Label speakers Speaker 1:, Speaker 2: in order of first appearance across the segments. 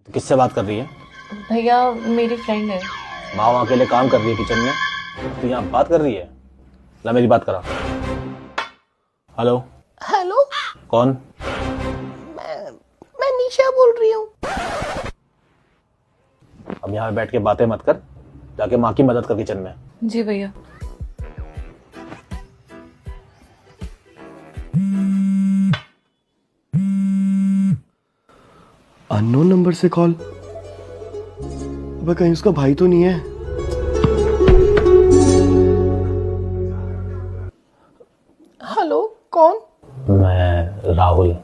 Speaker 1: तो किससे बात कर रही है?
Speaker 2: भैया मेरी फ्रेंड है।
Speaker 1: माँ वहाँ अकेले काम कर रही है किचन में, तो यहाँ बात कर रही है। ला मेरी बात करा। हेलो।
Speaker 3: हेलो।
Speaker 1: कौन?
Speaker 3: मैं निशा बोल रही हूँ।
Speaker 1: अब यहाँ बैठ के बातें मत कर, जाके माँ की मदद कर किचन में।
Speaker 2: जी भैया।
Speaker 4: अननोन नंबर से कॉल। अबे कहीं उसका भाई तो नहीं है?
Speaker 3: हेलो, कौन?
Speaker 1: मैं राहुल।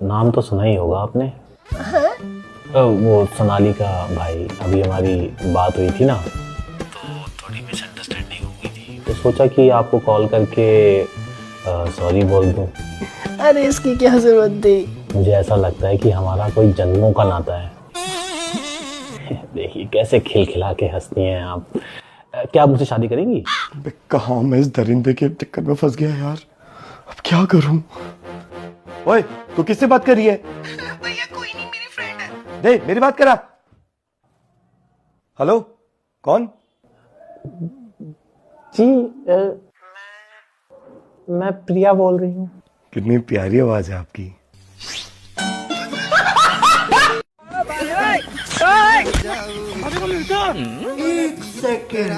Speaker 1: नाम तो सुना ही होगा आपने।
Speaker 3: है?
Speaker 1: वो सोनाली का भाई। अभी हमारी बात हुई थी ना, तो थोड़ी मिसअंडरस्टैंडिंग हो गई थी, तो सोचा कि आपको कॉल करके सॉरी बोल दूं।
Speaker 3: अरे इसकी क्या जरूरत थी?
Speaker 1: मुझे ऐसा लगता है कि हमारा कोई जन्मों का नाता है। देखिए कैसे खिलखिला के हंसती हैं आप। क्या आप मुझसे शादी करेंगी?
Speaker 4: अबे कहाँ मैं इस दरिंदे के चक्कर में फंस गया यार। अब क्या करूं? ओए तू किससे बात कर रही है?
Speaker 3: भैया कोई नहीं, मेरी फ्रेंड है।
Speaker 4: दे मेरी बात करा। हेलो, कौन?
Speaker 1: जी मैं प्रिया बोल रही हूँ।
Speaker 4: कितनी प्यारी आवाज है आपकी।
Speaker 3: एक सेकंड,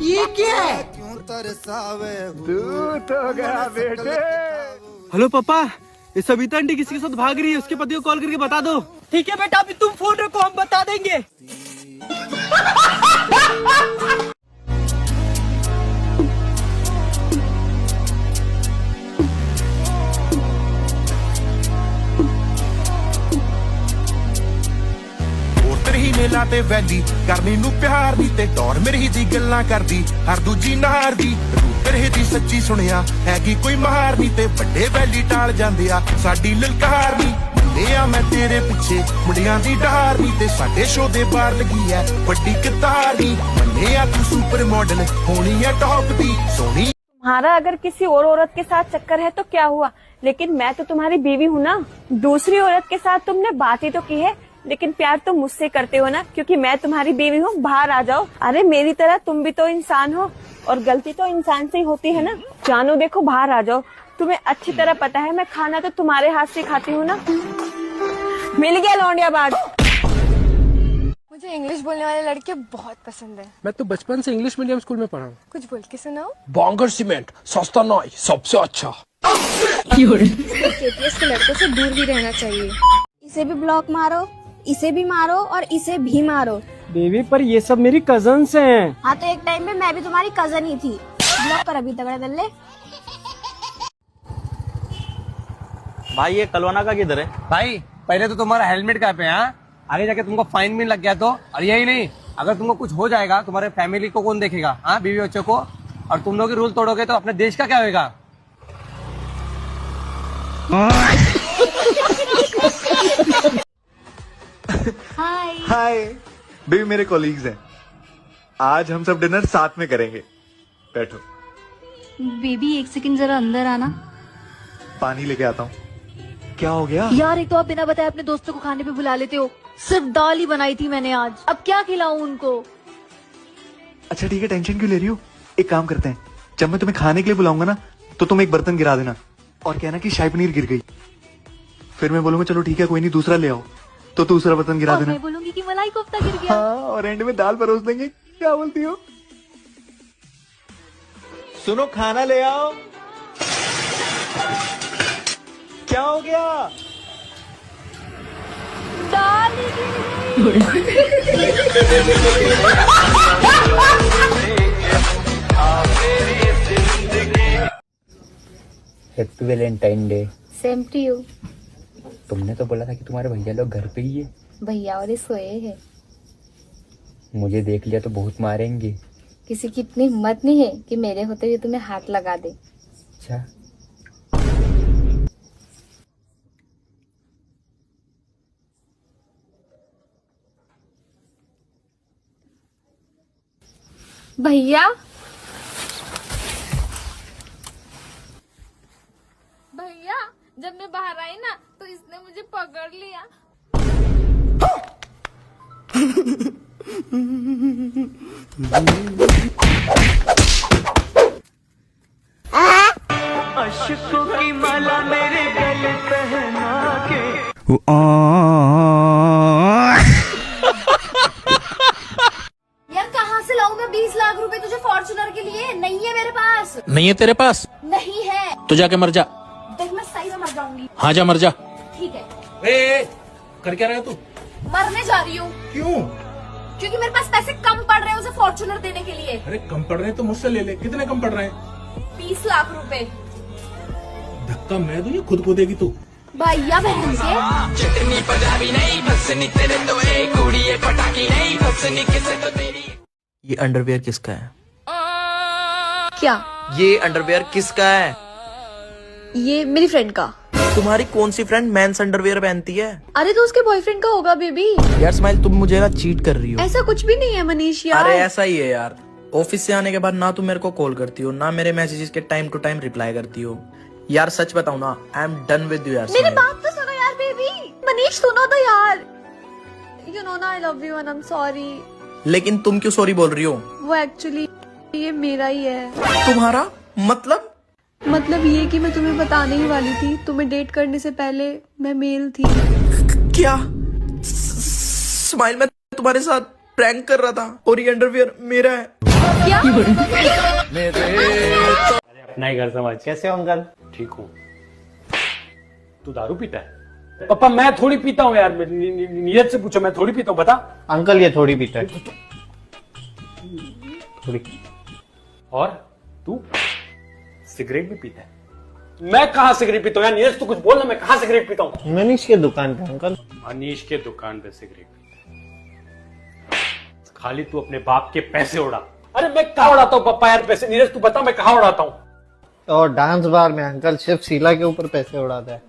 Speaker 3: ये क्या है?
Speaker 5: हेलो पापा, ये सविता आंटी किसी के साथ भाग रही है, उसके पति को कॉल करके बता दो। ठीक है बेटा, अभी तुम फोन रखो, हम बता देंगे।
Speaker 6: ਹੀ ਮੇਲਾ ਤੇ ਵੈਲੀ ਕਰਨੀ ਨੂੰ ਪਿਆਰ ਦੀ ਤੇ ਟੌਰ ਮੇਰੀ ਦੀ ਗੱਲਾਂ ਕਰਦੀ ਹਰ ਦੂਜੀ ਨਾਰ ਦੀ ਤੇਰੇ ਦੀ ਸੱਚੀ ਸੁਣਿਆ ਹੈਗੀ ਕੋਈ ਮਾਰ ਨਹੀਂ ਤੇ ਵੱਡੇ ਵੈਲੀ ਟਾਲ ਜਾਂਦੇ ਆ ਸਾਡੀ ਲਲਕਾਰ ਨਹੀਂ ਮੁੰਡਿਆ ਮੈਂ ਤੇਰੇ ਪਿੱਛੇ ਮੁੰਡਿਆਂ ਦੀ ਡਾਰ ਨਹੀਂ ਤੇ ਸਾਡੇ ਸ਼ੋਅ ਦੇ ਬਾਹਰ ਲੱਗੀ ਐ ਵੱਡੀ ਕਤਾਰੀ ਮੰਨਿਆ ਤੂੰ ਸੁਪਰ मॉडल ਹੋਣੀ ਐ ਟੌਪ ਦੀ ਸੋਹਣੀ।
Speaker 7: तुम्हारा अगर किसी और औरत के साथ चक्कर है तो क्या हुआ, लेकिन मैं तो तुम्हारी बीवी हूँ ना। दूसरी औरत के साथ तुमने बात ही तो की है, लेकिन प्यार तो मुझसे करते हो ना, क्योंकि मैं तुम्हारी बीवी हूँ। बाहर आ जाओ। अरे मेरी तरह तुम भी तो इंसान हो, और गलती तो इंसान से ही होती है ना। जानो देखो, बाहर आ जाओ। तुम्हें अच्छी तरह पता है मैं खाना तो तुम्हारे हाथ से खाती हूँ ना। मिल गया लौंडियाबाज।
Speaker 8: मुझे इंग्लिश बोलने वाले लड़के बहुत पसंद है।
Speaker 5: मैं तो बचपन से इंग्लिश मीडियम स्कूल में पढ़ा हूँ।
Speaker 8: कुछ बोल के सुनाओ।
Speaker 5: बांगर सीमेंट सस्ता नहीं, सबसे अच्छा।
Speaker 8: केटीएस के लड़कों से दूर ही रहना चाहिए।
Speaker 9: इसे भी ब्लॉक मारो, इसे भी मारो और इसे भी मारो।
Speaker 5: बेबी पर ये सब मेरी कजन्स हैं।
Speaker 9: हाँ तो एक टाइम में मैं भी तुम्हारी कजन ही थी। ब्लॉक कर अभी तगड़े दल्ले।
Speaker 5: भाई ये कलवाना का किधर है? भाई पहले तो तुम्हारा हेलमेट कहाँ पे है? आगे जाके तुमको फाइन भी लग गया तो, और यही नहीं, अगर तुमको कुछ हो जाएगा तुम्हारे फैमिली को कौन देखेगा? हाँ, बीवी बच्चों को। और तुम लोग रूल तोड़ोगे तो अपने देश का क्या होगा?
Speaker 9: हाय
Speaker 10: हाय बेबी, मेरे कॉलीग्स हैं। आज हम सब डिनर साथ में करेंगे। बैठो।
Speaker 9: बेबी एक सेकंड जरा अंदर आना।
Speaker 10: पानी लेके आता हूँ। क्या हो गया?
Speaker 9: यार एक तो आप बिना बताए अपने दोस्तों को खाने पे बुला लेते हो। सिर्फ दाल ही बनाई थी मैंने आज, अब क्या खिलाऊं उनको?
Speaker 10: अच्छा ठीक है, टेंशन क्यों ले रही हो? एक काम करते हैं, जब मैं तुम्हें खाने के लिए बुलाऊंगा ना, तो तुम एक बर्तन गिरा देना और कहना कि शाही पनीर गिर गई। फिर मैं बोलूंगा चलो ठीक है कोई नहीं, दूसरा ले आओ, तो दूसरा बर्तन गिरा देना।
Speaker 9: मैं बोलूंगी कि मलाई कोफ्ता गिर गया।
Speaker 10: हाँ, और एंड में दाल परोस देंगे। क्या बोलती हो? सुनो, खाना ले आओ। क्या हो गया?
Speaker 9: दाल ही गिर
Speaker 11: happy valentine day.
Speaker 9: Same to you.
Speaker 11: तुमने तो बोला था कि तुम्हारे भैया लोग घर पे ही है।
Speaker 9: भैया और सोए है।
Speaker 11: मुझे देख लिया तो बहुत मारेंगे।
Speaker 9: किसी की इतनी हिम्मत नहीं है कि मेरे होते हुए तुम्हें हाथ लगा दे।
Speaker 11: अच्छा
Speaker 9: भैया, भैया जब मैं बाहर आई ना तो इसने मुझे पकड़ लिया।
Speaker 3: अशकों की माला मेरे गले पहना के
Speaker 9: यार कहाँ से लाऊं मैं 20 लाख रुपए तुझे फॉर्च्यूनर के लिए? नहीं है मेरे पास।
Speaker 12: नहीं है तेरे पास?
Speaker 9: नहीं है।
Speaker 12: तो जाके मर जा।
Speaker 9: देख मैं सही में मर जाऊंगी।
Speaker 12: हाँ जा मर जा।
Speaker 9: ठीक है।
Speaker 12: कर क्या रहा है तू?
Speaker 9: मरने जा रही हूँ।
Speaker 12: क्यों?
Speaker 9: क्योंकि मेरे पास पैसे कम पड़ रहे हैं उसे फॉर्च्यूनर देने के लिए।
Speaker 12: अरे कम पड़ रहे हैं तो मुझसे ले ले। कितने कम पड़ रहे हैं?
Speaker 9: 20 लाख रुपए।
Speaker 12: धक्का मैं दूं या खुद को देगी तू?
Speaker 9: भैया बहन से
Speaker 3: चटनी पंजाबी नहीं फसनी तेरे तो एक कुड़ी पटाखी नहीं फसनी किसे तो तेरी।
Speaker 11: ये अंडरवेयर किसका है?
Speaker 9: क्या?
Speaker 11: ये अंडरवेयर किसका है?
Speaker 9: ये मेरी फ्रेंड का।
Speaker 11: तुम्हारी कौन सी फ्रेंड मेंस अंडरवेयर पहनती है?
Speaker 9: अरे तो उसके बॉयफ्रेंड का होगा बेबी।
Speaker 11: यार स्माइल तुम मुझे ना चीट कर रही हो।
Speaker 9: ऐसा कुछ भी नहीं है मनीष यार।
Speaker 11: अरे ऐसा ही है यार। ऑफिस से आने के बाद ना तुम मेरे को कॉल करती हो ना मेरे मैसेजेस के टाइम टू टाइम रिप्लाई करती हो। यार सच बताओ ना, I am done with you यार।
Speaker 9: मेरी बात तो सुनो यार बेबी। मनीष सुनो तो यार। यू नो ना I love you and I am sorry.
Speaker 11: लेकिन तुम क्यों सॉरी बोल रही हो?
Speaker 9: वो एक्चुअली ये मेरा ही है।
Speaker 11: तुम्हारा मतलब
Speaker 9: ये कि मैं तुम्हें बताने ही वाली थी। तुम्हें डेट करने से पहले मैं मेल थी।
Speaker 11: क्या? स्माइल मैं तुम्हारे साथ प्रैंक कर रहा था और ये अंडरवियर मेरा है।
Speaker 9: क्या?
Speaker 1: अपना ही घर समझ।
Speaker 5: कैसे हो अंकल?
Speaker 1: ठीक हूँ। तू दारू पीता है? पापा मैं थोड़ी पीता हूँ यार। नीरज से पूछो, मैं थोड़ी पीता हूँ। बता।
Speaker 5: अंकल ये थोड़ी पीता है।
Speaker 1: थोड़ी। और तू सिगरेट भी पीता है? मैं कहाँ सिगरेट पीता हूँ यार? नीरज तू कुछ बोल ना, मैं कहाँ सिगरेट पीता हूँ?
Speaker 5: मनीष के दुकान पे अंकल।
Speaker 1: मनीष के दुकान पे सिगरेट पीता है? खाली तू अपने बाप के पैसे उड़ा। अरे मैं कहाँ उड़ाता हूँ पापा यार पैसे? नीरज तू बता मैं कहाँ उड़ाता हूँ?
Speaker 5: और डांस बार में अंकल सिर्फ शीला के ऊपर पैसे उड़ाता है।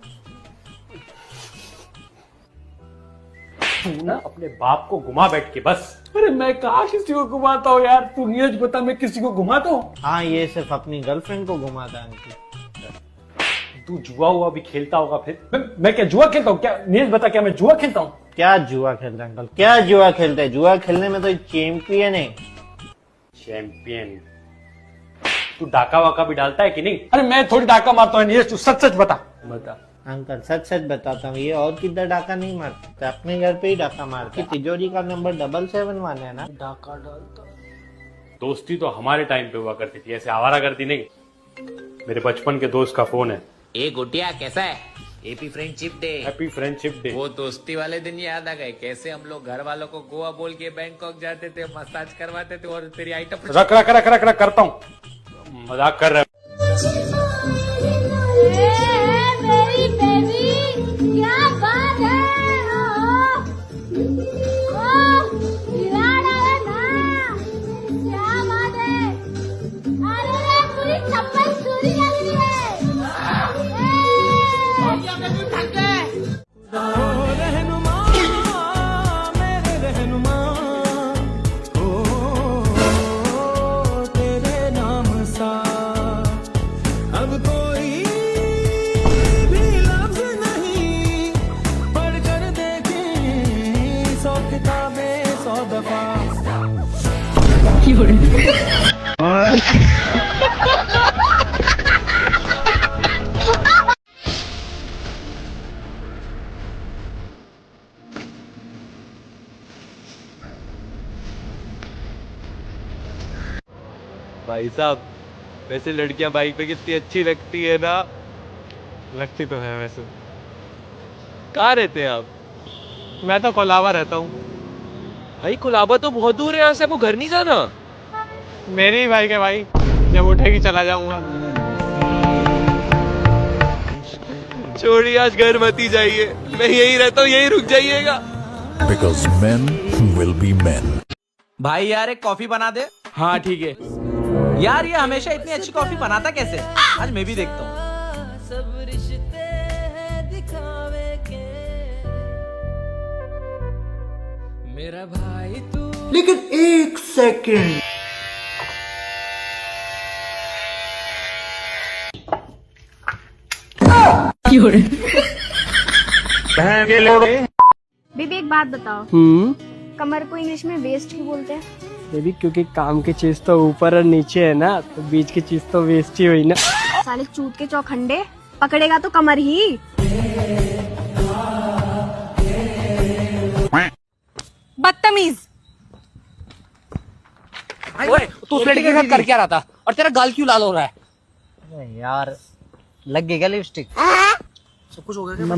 Speaker 1: तू ना अपने बाप को घुमा बैठ के बस। अरे मैं कहाँ किसी को घुमाता हूँ यार? तू नीरज बता मैं किसी को घुमाता हूँ?
Speaker 5: हाँ ये सिर्फ अपनी गर्लफ्रेंड को घुमाता है अंकल।
Speaker 1: तू जुआ हुआ भी खेलता होगा फिर? मैं क्या जुआ खेलता हूँ क्या? नीरज बता क्या मैं जुआ खेलता हूँ?
Speaker 5: क्या जुआ खेलता है अंकल? क्या जुआ खेलता है? जुआ खेलने में तो चैंपियन है।
Speaker 1: चैंपियन? तू डाका वाका भी डालता है कि नहीं? अरे मैं थोड़ी डाका मारता हूँ नीरज, तू सच सच बता।
Speaker 5: अंकल सच सच बताता हूँ, ये और किधर डाका नहीं मारता, अपने घर पे ही डाका मारता। तिजोरी का नंबर 771 है ना।
Speaker 1: डाका डालता। दोस्ती तो हमारे टाइम पे हुआ करती थी, ऐसे आवारा करती नहीं। मेरे बचपन के दोस्त का फोन है।
Speaker 13: ए गुटिया कैसा है? Happy friendship day.
Speaker 1: Happy friendship day.
Speaker 13: वो दोस्ती वाले दिन याद आ गए, कैसे हम लोग घर वालों को गोवा बोल के बैंकॉक जाते थे, मसाज करवाते थे और तेरी आइटम
Speaker 1: रख रख रख रख रख करता हूँ। मजाक कर रहे
Speaker 9: मेरी बेबी क्या बात है? क्या बात है? अरे पूरी चप्पल चोरी लग रही है।
Speaker 14: भाई साहब वैसे लड़कियां बाइक पे कितनी अच्छी लगती है ना? लगती तो है वैसे। कहाँ रहते हैं आप?
Speaker 15: मैं तो कोलाबा रहता हूँ।
Speaker 14: भाई कोलाबा तो बहुत दूर है यहाँ से, आपको घर नहीं जाना?
Speaker 15: मेरी बाइक है भाई, जब उठेगी चला जाऊंगा।
Speaker 14: छोड़िए आज घर मत ही जाइए, मैं यही रहता हूँ, यही रुक जाइएगा।
Speaker 16: Because men will be men.
Speaker 17: भाई यार एक कॉफी बना दे।
Speaker 14: हाँ ठीक है।
Speaker 17: यार ये हमेशा इतनी अच्छी कॉफी बनाता कैसे? आज मैं भी देखता हूँ।
Speaker 3: मेरा भाई तू। लेकिन एक सेकंड,
Speaker 9: बेबी एक बात बताओ,
Speaker 7: कमर को इंग्लिश में वेस्ट क्यों बोलते हैं?
Speaker 18: बेबी क्योंकि काम की चीज तो ऊपर और नीचे है ना, तो बीच की चीज तो वेस्ट ही हुई ना।
Speaker 7: साले चूत के चौखंडे, पकड़ेगा तो कमर ही। बदतमीज।
Speaker 5: तू उस लड़के के साथ कर क्या रहा था और तेरा गाल क्यों लाल हो रहा है?
Speaker 17: यार लग गई क्या लिपस्टिक?
Speaker 5: सब कुछ हो गया क्या?
Speaker 17: मैं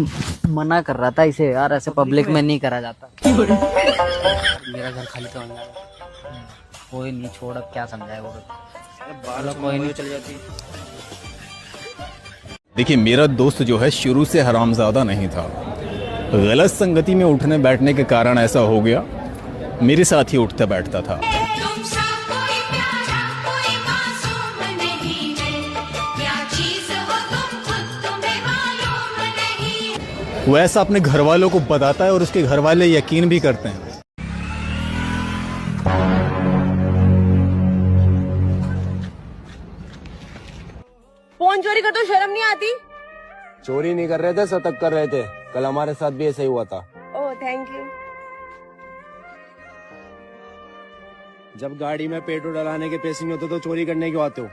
Speaker 17: मना कर रहा था इसे यार, ऐसे पब्लिक में नहीं करा जाता।
Speaker 5: मेरा घर खाली तो होने वाला।
Speaker 17: कोई नहीं, छोड़ अब क्या समझाए वो।
Speaker 5: कोई नहीं, चल जाती।
Speaker 19: देखिए मेरा दोस्त जो है शुरू से हरामजादा नहीं था, गलत संगति में उठने बैठने के कारण ऐसा हो गया, मेरे साथ ही उठता बैठता था। वो ऐसा अपने घर वालों को बताता है और उसके घर वाले यकीन भी करते हैं।
Speaker 7: फोन चोरी कर तो शर्म नहीं आती?
Speaker 5: चोरी नहीं कर रहे थे, सतर्क कर रहे थे। कल हमारे साथ भी ऐसा ही हुआ था।
Speaker 7: Oh thank you.
Speaker 5: जब गाड़ी में पेट्रोल डलाने के पैसे नहीं होते तो चोरी करने क्यों आते हो?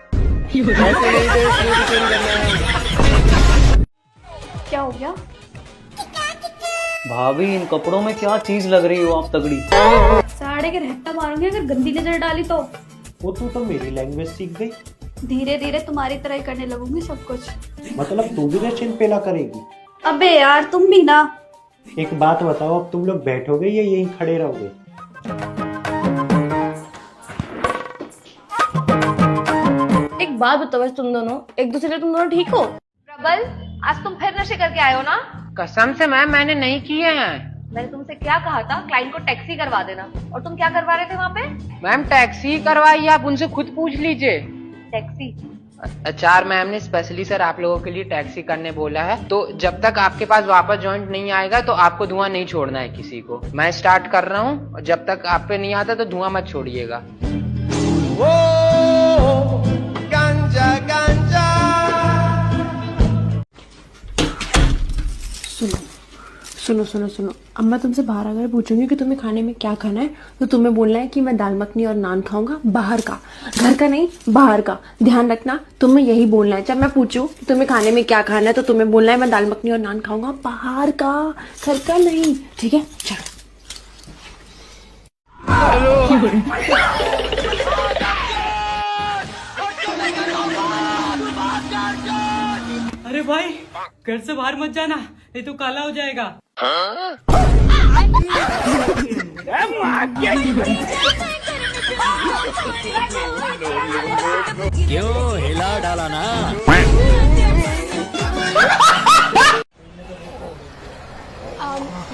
Speaker 2: क्या हो गया?
Speaker 17: भाभी इन कपड़ों में क्या चीज लग रही हो आप तगड़ी।
Speaker 9: साड़े के रहता मारूंगी अगर गंदी नजर डाली तो।
Speaker 18: वो तू तो मेरी लैंग्वेज सीख गई।
Speaker 9: धीरे धीरे तुम्हारी तरह ही करने लगूंगी सब कुछ।
Speaker 18: मतलब तू भी ना चिन पेला करेगी?
Speaker 9: अबे यार तुम भी ना।
Speaker 18: एक बात बताओ, अब तुम लोग बैठोगे या यहीं खड़े रहोगे?
Speaker 2: एक बात बताओ बस, तुम दोनों एक दूसरे तुम दोनों ठीक हो?
Speaker 7: प्रबल, आज तुम फिर नशे करके आए हो ना?
Speaker 20: कसम से मैम मैंने नहीं किए हैं।
Speaker 7: मैंने तुमसे क्या कहा था, क्लाइंट को टैक्सी करवा देना, और तुम क्या करवा रहे थे वहाँ पे?
Speaker 20: मैम टैक्सी करवाई, आप उनसे खुद पूछ लीजिए।
Speaker 7: टैक्सी?
Speaker 20: HR मैम ने स्पेशली सर आप लोगों के लिए टैक्सी करने बोला है, तो जब तक आपके पास वापस जॉइंट नहीं आएगा तो आपको धुआं नहीं छोड़ना है किसी को। मैं स्टार्ट कर रहा हूँ और जब तक आप पे नहीं आता तो धुआं मत छोड़िएगा।
Speaker 5: गांजा गांजा।
Speaker 2: सुनो सुनो सुनो, अब मैं तुमसे बाहर अगर पूछूंगी कि तुम्हें खाने में क्या खाना है, तो तुम्हें बोलना है कि मैं दाल मखनी और नान खाऊंगा, बाहर का, घर का नहीं, बाहर का। ध्यान रखना, तुम्हें यही बोलना है। जब मैं पूछूं कि तुम्हें खाने में क्या खाना है, तो तुम्हें बोलना है मैं दाल मखनी और नान खाऊंगा, बाहर का, घर का नहीं। ठीक है, चलो।
Speaker 18: अरे भाई घर से बाहर मत जाना, नहीं तो काला हो जाएगा।
Speaker 17: क्यों हिला डाला ना?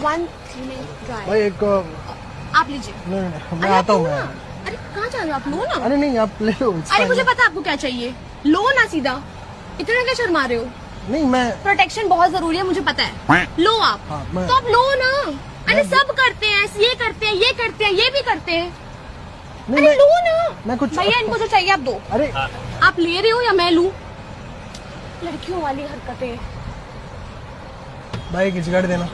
Speaker 5: भाई एक
Speaker 8: आप लीजिए।
Speaker 5: नहीं, मैं आता हूँ मैं।
Speaker 8: अरे कहाँ जा रहे हो आप? लो ना।
Speaker 5: अरे नहीं आप ले लो।
Speaker 8: अरे मुझे पता आपको क्या चाहिए, लो ना सीधा। इतना क्या शर्मा रहे हो?
Speaker 5: नहीं मैं
Speaker 8: प्रोटेक्शन बहुत जरूरी है, मुझे पता है। लो आप। तो आप लो ना। अरे सब करते हैं, ये करते हैं, ये करते हैं, ये भी करते हैं। अरे लो ना।
Speaker 5: मैं कुछ
Speaker 8: भैया इनको जो चाहिए आप दो।
Speaker 5: अरे
Speaker 8: आप ले रहे हो या मैं लूं? लड़कियों वाली हरकतें।
Speaker 5: भाई एक सिगरेट देना।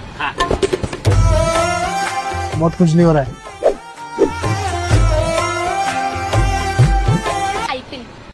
Speaker 5: बहुत कुछ नहीं हो रहा है।